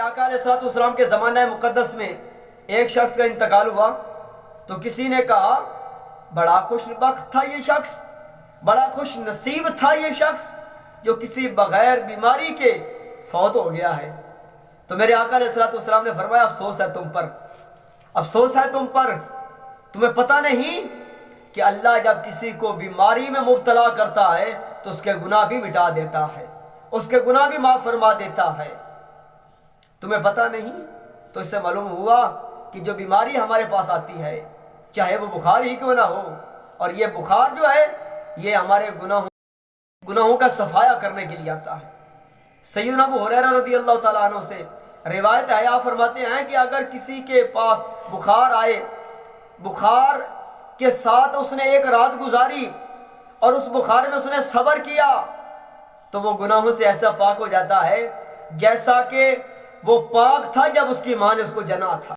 آقا علیہ الصلوۃ والسلام کے زمانہ مقدس میں ایک شخص کا انتقال ہوا تو کسی نے کہا بڑا خوش بخت تھا یہ شخص، بڑا خوش نصیب تھا یہ شخص جو کسی بغیر بیماری کے فوت ہو گیا ہے۔ تو میرے آقا علیہ الصلوۃ والسلام نے فرمایا افسوس ہے تم پر، افسوس ہے تم پر، تمہیں پتہ نہیں کہ اللہ جب کسی کو بیماری میں مبتلا کرتا ہے تو اس کے گناہ بھی مٹا دیتا ہے، اس کے گناہ بھی معاف فرما دیتا ہے۔ تمہیں پتہ نہیں؟ تو اس سے معلوم ہوا کہ جو بیماری ہمارے پاس آتی ہے چاہے وہ بخار ہی کیوں نہ ہو، اور یہ بخار جو ہے یہ ہمارے گناہوں کا صفایا کرنے کے لیے آتا ہے۔ سیدنا ابو ہریرہ رضی اللہ تعالیٰ عنہ سے روایت ہے، آپ فرماتے ہیں کہ اگر کسی کے پاس بخار آئے، بخار کے ساتھ اس نے ایک رات گزاری اور اس بخار میں اس نے صبر کیا تو وہ گناہوں سے ایسا پاک ہو جاتا ہے جیسا کہ وہ پاک تھا جب اس کی ماں نے اس کو جنا تھا۔